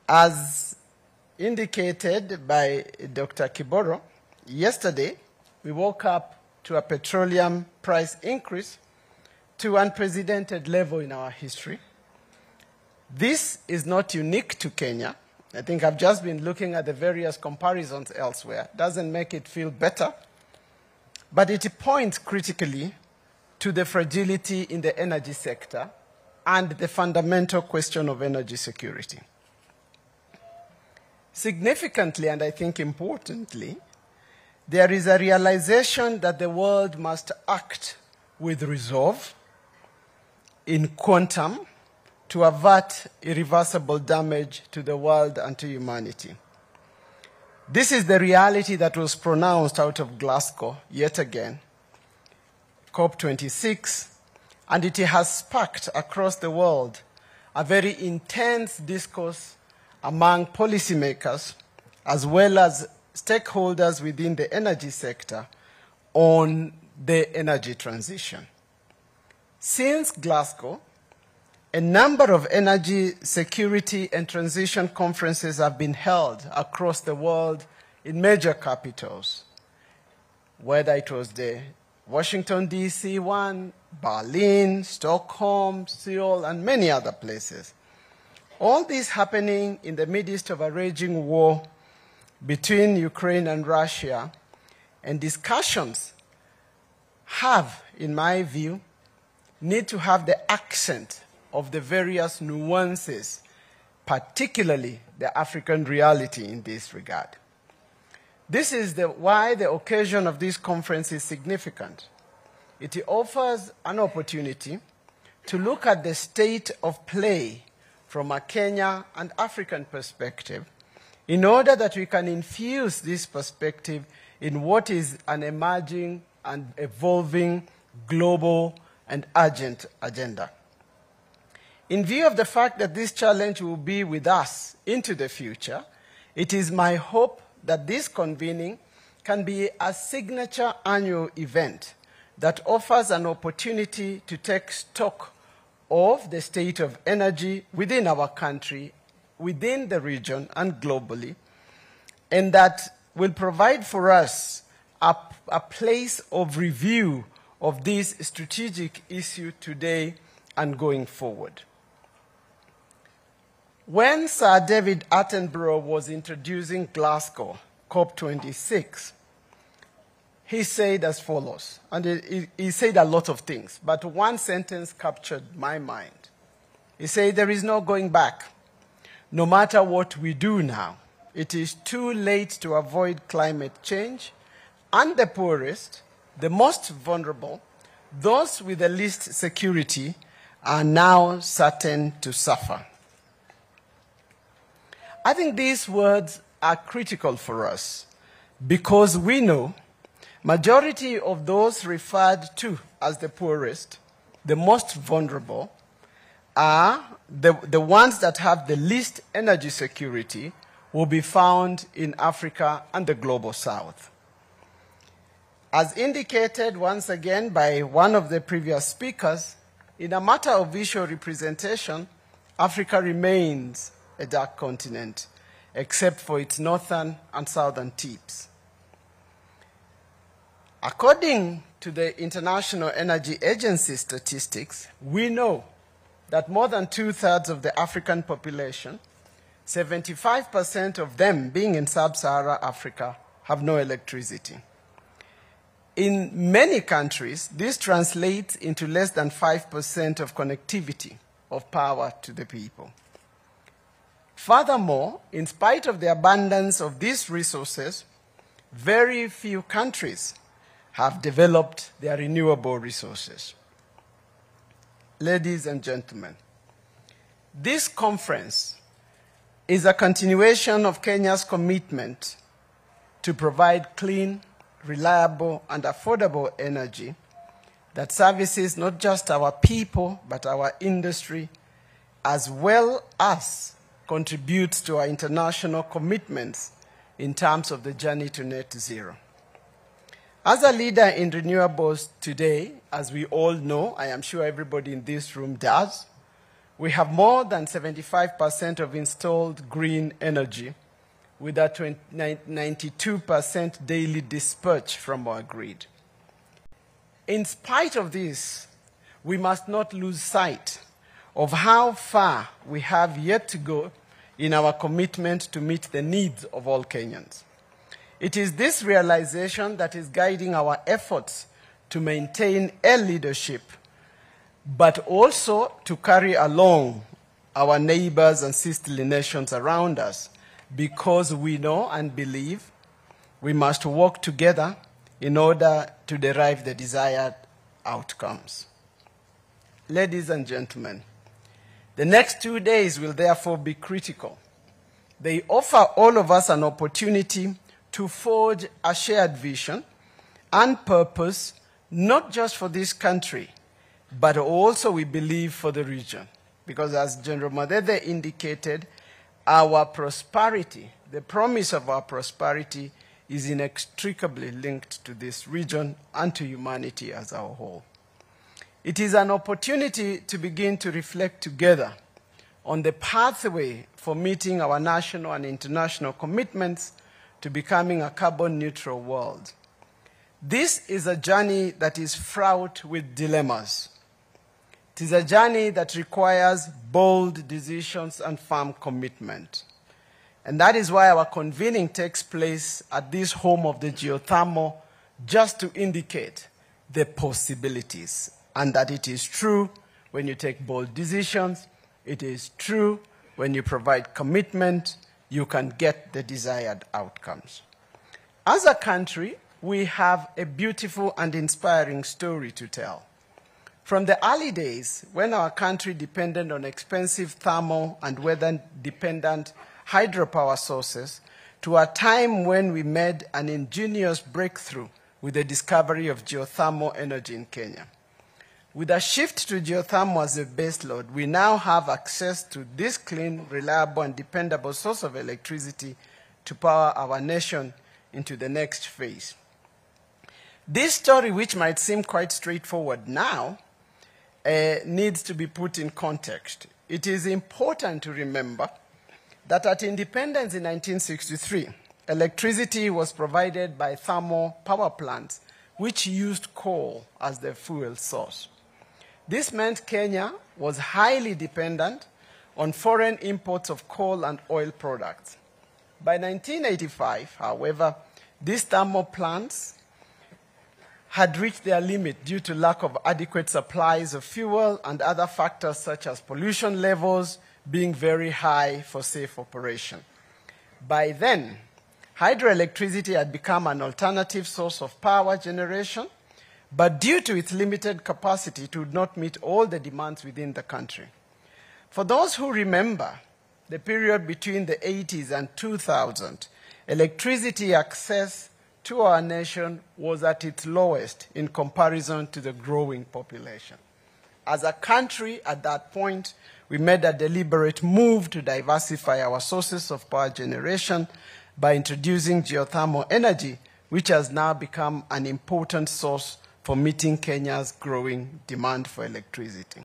As indicated by Dr. Kiboro, yesterday we woke up to a petroleum price increase to unprecedented level in our history. This is not unique to Kenya. I think I've just been looking at the various comparisons elsewhere. Doesn't make it feel better, but it points critically to the fragility in the energy sector and the fundamental question of energy security. Significantly, and I think importantly, there is a realization that the world must act with resolve in quantum to avert irreversible damage to the world and to humanity. This is the reality that was pronounced out of Glasgow yet again, COP26, and it has sparked across the world a very intense discourse among policymakers as well as stakeholders within the energy sector on the energy transition. Since Glasgow, a number of energy security and transition conferences have been held across the world in major capitals, whether it was the Washington, D.C. one, Berlin, Stockholm, Seoul, and many other places. All this happening in the midst of a raging war between Ukraine and Russia, and discussions have, in my view, need to have the accent of the various nuances, particularly the African reality in this regard. This is why the occasion of this conference is significant. It offers an opportunity to look at the state of play from a Kenya and African perspective in order that we can infuse this perspective in what is an emerging and evolving global and urgent agenda. In view of the fact that this challenge will be with us into the future, it is my hope that this convening can be a signature annual event that offers an opportunity to take stock of the state of energy within our country, within the region, and globally, and that will provide for us a place of review of this strategic issue today and going forward. When Sir David Attenborough was introducing Glasgow, COP26, he said as follows, and he said a lot of things, but one sentence captured my mind. He said, "There is no going back. No matter what we do now, it is too late to avoid climate change, and the poorest, the most vulnerable, those with the least security, are now certain to suffer." I think these words are critical for us because we know majority of those referred to as the poorest, the most vulnerable, are the ones that have the least energy security will be found in Africa and the global south. As indicated once again by one of the previous speakers, in a matter of visual representation, Africa remains a dark continent, except for its northern and southern tips. According to the International Energy Agency statistics, we know that more than 2/3 of the African population, 75% of them being in sub-Saharan Africa, have no electricity. In many countries, this translates into less than 5% of connectivity of power to the people. Furthermore, in spite of the abundance of these resources, very few countries have developed their renewable resources. Ladies and gentlemen, this conference is a continuation of Kenya's commitment to provide clean, reliable, and affordable energy that services not just our people, but our industry, as well as contributes to our international commitments in terms of the journey to net zero. As a leader in renewables today, as we all know, I am sure everybody in this room does, We have more than 75% of installed green energy, with a 92% daily dispatch from our grid. In spite of this, we must not lose sight of how far we have yet to go in our commitment to meet the needs of all Kenyans. It is this realization that is guiding our efforts to maintain air leadership, but also to carry along our neighbors and sisterly nations around us, because we know and believe we must work together in order to derive the desired outcomes. Ladies and gentlemen, the next 2 days will therefore be critical. They offer all of us an opportunity to forge a shared vision and purpose, not just for this country, but also, we believe, for the region. Because as General Madede indicated, our prosperity, the promise of our prosperity, is inextricably linked to this region and to humanity as a whole. It is an opportunity to begin to reflect together on the pathway for meeting our national and international commitments to becoming a carbon neutral world. This is a journey that is fraught with dilemmas. It is a journey that requires bold decisions and firm commitment. And that is why our convening takes place at this home of the geothermal, just to indicate the possibilities, and that it is true when you take bold decisions, it is true when you provide commitment, you can get the desired outcomes. As a country, we have a beautiful and inspiring story to tell. From the early days, when our country depended on expensive thermal and weather-dependent hydropower sources, to a time when we made an ingenious breakthrough with the discovery of geothermal energy in Kenya. With a shift to geothermal as a baseload, we now have access to this clean, reliable, and dependable source of electricity to power our nation into the next phase. This story, which might seem quite straightforward now, needs to be put in context. It is important to remember that at independence in 1963, electricity was provided by thermal power plants which used coal as their fuel source. This meant Kenya was highly dependent on foreign imports of coal and oil products. By 1985, however, these thermal plants had reached their limit due to lack of adequate supplies of fuel and other factors such as pollution levels being very high for safe operation. By then, hydroelectricity had become an alternative source of power generation, but due to its limited capacity, it would not meet all the demands within the country. For those who remember the period between the 80s and 2000, electricity access to our nation was at its lowest in comparison to the growing population. As a country at that point, we made a deliberate move to diversify our sources of power generation by introducing geothermal energy, which has now become an important source for meeting Kenya's growing demand for electricity.